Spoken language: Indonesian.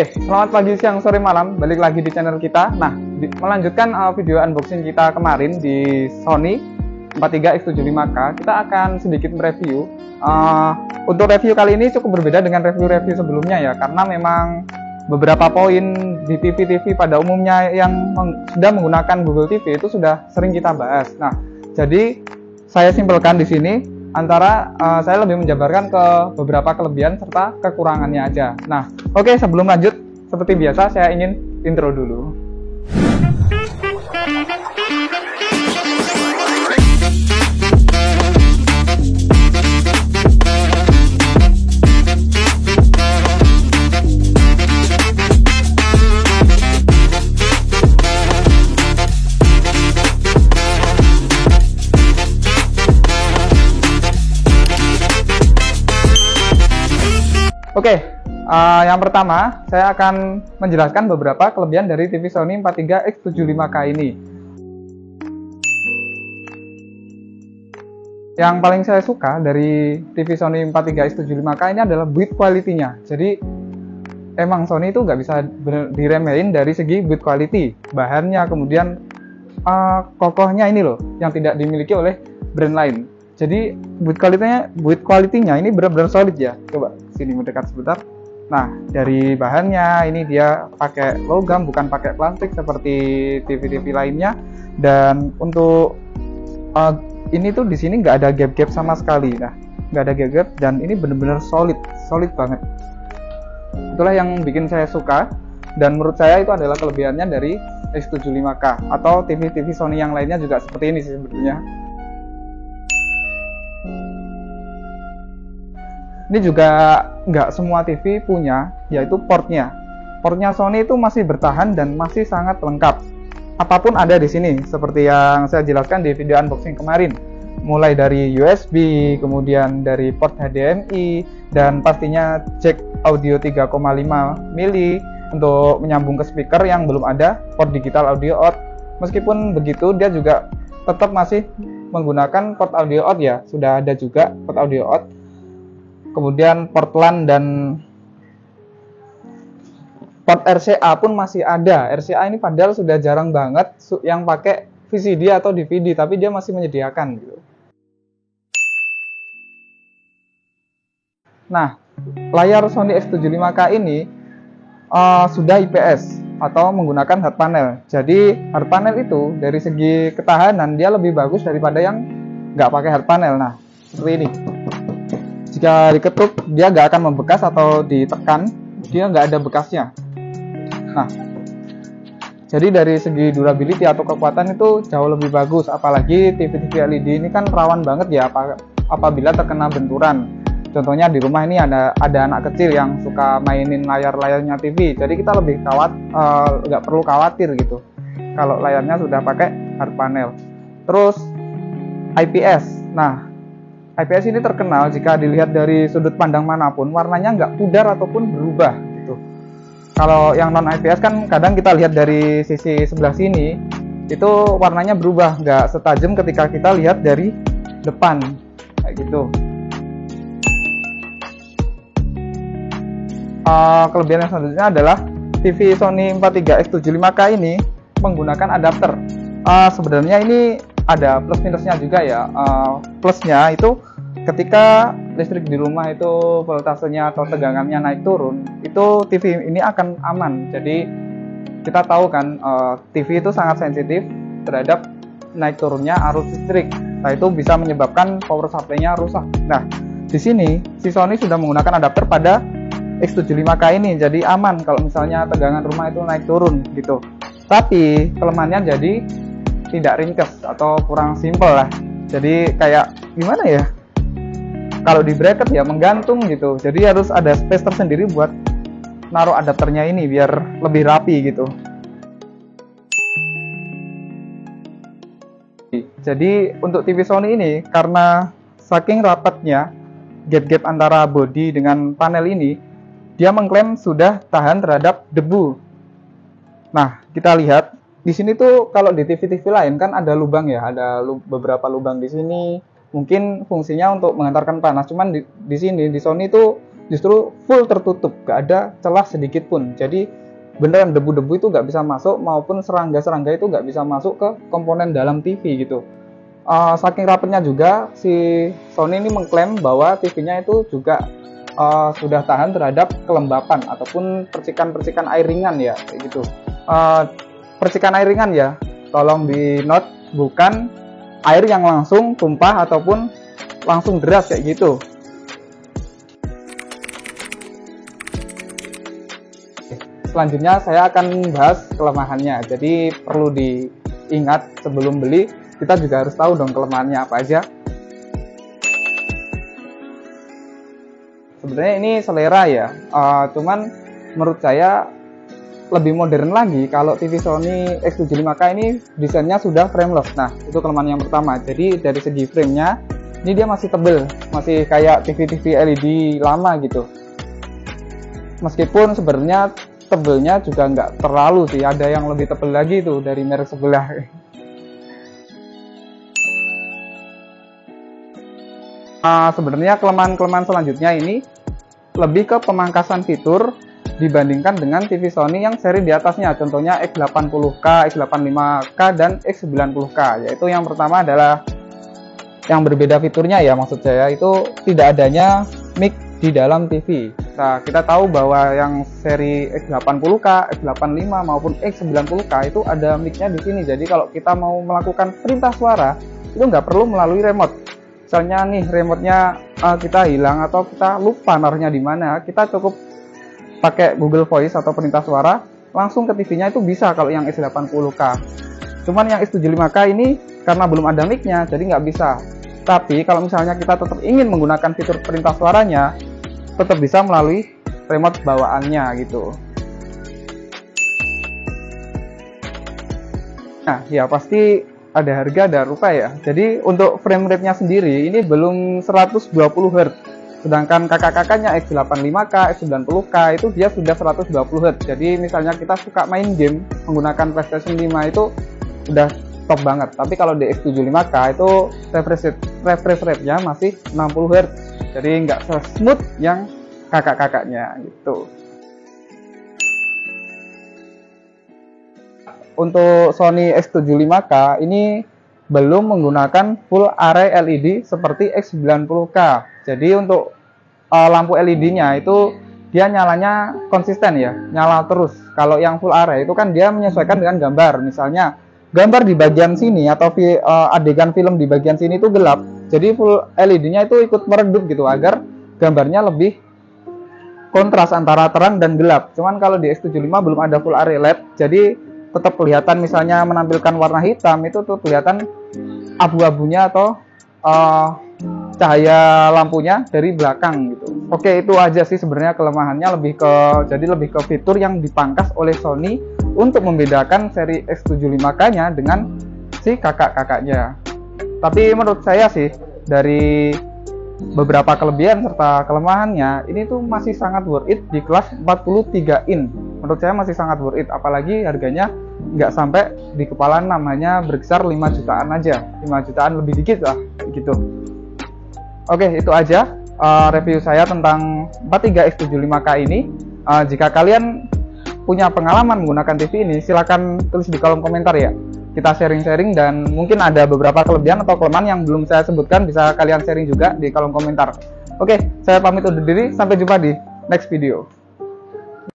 Selamat pagi, siang, sore, malam. Balik lagi di channel kita. Nah, melanjutkan video unboxing kita kemarin di Sony 43X75K, kita akan sedikit mereview. Untuk review kali ini cukup berbeda dengan review-review sebelumnya ya, karena memang beberapa poin di TV-TV pada umumnya yang sudah menggunakan Google TV itu sudah sering kita bahas. Nah, jadi saya simpelkan di sini antara saya lebih menjabarkan ke beberapa kelebihan serta kekurangannya aja. Nah, oke, sebelum lanjut, seperti biasa saya ingin intro dulu. Oke, yang pertama saya akan menjelaskan beberapa kelebihan dari TV Sony 43X75K ini. Yang paling saya suka dari TV Sony 43X75K ini adalah build quality-nya. Jadi emang Sony itu nggak bisa diremehin dari segi build quality, bahannya, kemudian kokohnya ini loh, yang tidak dimiliki oleh brand lain. Jadi build quality-nya ini benar-benar solid ya. Coba sini mendekat sebentar. Nah, dari bahannya ini dia pakai logam, bukan pakai plastik seperti TV-TV lainnya. Dan untuk ini tuh di sini nggak ada gap-gap sama sekali. Nah, nggak ada gap-gap dan ini benar-benar solid banget. Itulah yang bikin saya suka dan menurut saya itu adalah kelebihannya dari X75K atau TV-TV Sony yang lainnya juga seperti ini sih sebetulnya. Ini juga nggak semua TV punya, yaitu portnya. Portnya Sony itu masih bertahan dan masih sangat lengkap. Apapun ada di sini, seperti yang saya jelaskan di video unboxing kemarin. Mulai dari USB, kemudian dari port HDMI, dan pastinya jack audio 3,5 mili untuk menyambung ke speaker yang belum ada port digital audio out. Meskipun begitu, dia juga tetap masih menggunakan port audio out ya, sudah ada juga port audio out. Kemudian port LAN dan port RCA pun masih ada. RCA ini padahal sudah jarang banget yang pakai VCD atau DVD, tapi dia masih menyediakan gitu. Nah, layar Sony X75K ini sudah IPS atau menggunakan hard panel. Jadi hard panel itu dari segi ketahanan dia lebih bagus daripada yang nggak pakai hard panel. Nah, seperti ini. Jika diketuk dia nggak akan membekas atau ditekan dia nggak ada bekasnya. Nah, jadi dari segi durability atau kekuatan itu jauh lebih bagus. Apalagi TV-TV LED ini kan rawan banget ya apabila terkena benturan. Contohnya di rumah ini ada anak kecil yang suka mainin layarnya TV. Jadi kita lebih nggak perlu khawatir gitu kalau layarnya sudah pakai hard panel. Terus IPS. Nah, IPS ini terkenal jika dilihat dari sudut pandang manapun warnanya nggak pudar ataupun berubah gitu. Kalau yang non IPS kan kadang kita lihat dari sisi sebelah sini itu warnanya berubah, nggak setajam ketika kita lihat dari depan kayak gitu. Kelebihan yang selanjutnya adalah TV Sony 43X75K ini menggunakan adapter. Sebenarnya ini ada plus minusnya juga ya. Plusnya itu ketika listrik di rumah itu voltasenya atau tegangannya naik turun, itu TV ini akan aman. Jadi kita tahu kan TV itu sangat sensitif terhadap naik turunnya arus listrik. Nah, itu bisa menyebabkan power supply-nya rusak. Nah, di sini si Sony sudah menggunakan adapter pada X75K ini, jadi aman kalau misalnya tegangan rumah itu naik turun gitu. Tapi kelemahannya jadi tidak ringkes atau kurang simple lah. Jadi kayak gimana ya? Kalau di bracket ya menggantung gitu. Jadi harus ada space tersendiri buat naruh adapternya ini biar lebih rapi gitu. Jadi untuk TV Sony ini karena saking rapatnya gap-gap antara bodi dengan panel ini, dia mengklaim sudah tahan terhadap debu. Nah, kita lihat di sini tuh kalau di TV-TV lain kan ada lubang ya, ada beberapa lubang di sini. Mungkin fungsinya untuk mengantarkan panas. Cuman di sini di Sony itu justru full tertutup, gak ada celah sedikit pun. Jadi beneran debu-debu itu gak bisa masuk, maupun serangga-serangga itu gak bisa masuk ke komponen dalam TV gitu. Saking rapetnya juga, si Sony ini mengklaim bahwa TV-nya itu juga sudah tahan terhadap kelembapan ataupun percikan-percikan air ringan ya, kayak gitu. Percikan air ringan ya, tolong di note, bukan air yang langsung tumpah ataupun langsung deras kayak gitu. Selanjutnya saya akan bahas kelemahannya. Jadi perlu diingat sebelum beli, kita juga harus tahu dong kelemahannya apa aja. Sebenarnya ini selera ya, cuman menurut saya lebih modern lagi kalau TV Sony X75K ini desainnya sudah frameless. Nah, itu kelemahan yang pertama. Jadi dari segi framenya, ini dia masih tebel, masih kayak TV-TV LED lama gitu. Meskipun sebenarnya tebelnya juga nggak terlalu sih, ada yang lebih tebel lagi tuh dari merek sebelah. Sebenarnya kelemahan-kelemahan selanjutnya ini lebih ke pemangkasan fitur dibandingkan dengan TV Sony yang seri di atasnya, contohnya X80K, X85K, dan X90K. Yaitu yang pertama adalah yang berbeda fiturnya ya, maksud saya itu tidak adanya mic di dalam TV. Nah, kita tahu bahwa yang seri X80K, X85 maupun X90K itu ada mic-nya di sini. Jadi kalau kita mau melakukan perintah suara itu nggak perlu melalui remote. Misalnya nih remote-nya kita hilang atau kita lupa naruhnya di mana, kita cukup pakai Google Voice atau perintah suara langsung ke TV-nya itu bisa kalau yang X80K. Cuman yang X75K ini karena belum ada mic-nya jadi nggak bisa. Tapi kalau misalnya kita tetap ingin menggunakan fitur perintah suaranya, tetap bisa melalui remote bawaannya gitu. Nah ya pasti ada harga ada rupa ya. Jadi untuk frame rate-nya sendiri ini belum 120 Hz. Sedangkan kakak-kakaknya X85K, X90K itu dia sudah 120 Hz. Jadi misalnya kita suka main game menggunakan PlayStation 5 itu udah top banget. Tapi kalau di X75K itu refresh rate-nya masih 60 Hz. Jadi nggak smooth yang kakak-kakaknya gitu. Untuk Sony X75K ini belum menggunakan full array LED seperti X90K. Jadi untuk lampu LED-nya itu dia nyalanya konsisten ya, nyala terus. Kalau yang full array itu kan dia menyesuaikan dengan gambar. Misalnya gambar di bagian sini atau adegan film di bagian sini itu gelap. Jadi full LED-nya itu ikut meredup gitu agar gambarnya lebih kontras antara terang dan gelap. Cuman kalau di X75 belum ada full array LED, jadi tetap kelihatan misalnya menampilkan warna hitam itu tuh kelihatan abu-abunya atau cahaya lampunya dari belakang gitu. Oke, itu aja sih sebenarnya kelemahannya, lebih ke fitur yang dipangkas oleh Sony untuk membedakan seri X75K-nya dengan si kakak-kakaknya. Tapi menurut saya sih dari beberapa kelebihan serta kelemahannya ini tuh masih sangat worth it di kelas 43 in. Menurut saya masih sangat worth it, apalagi harganya nggak sampai di kepala, namanya berkisar 5 jutaan aja, 5 jutaan lebih dikit lah gitu. Oke, itu aja review saya tentang 43X75K ini. Jika kalian punya pengalaman menggunakan TV ini, silahkan tulis di kolom komentar ya. Kita sharing-sharing dan mungkin ada beberapa kelebihan atau kelemahan yang belum saya sebutkan, bisa kalian sharing juga di kolom komentar. Oke, saya pamit undur diri, sampai jumpa di next video.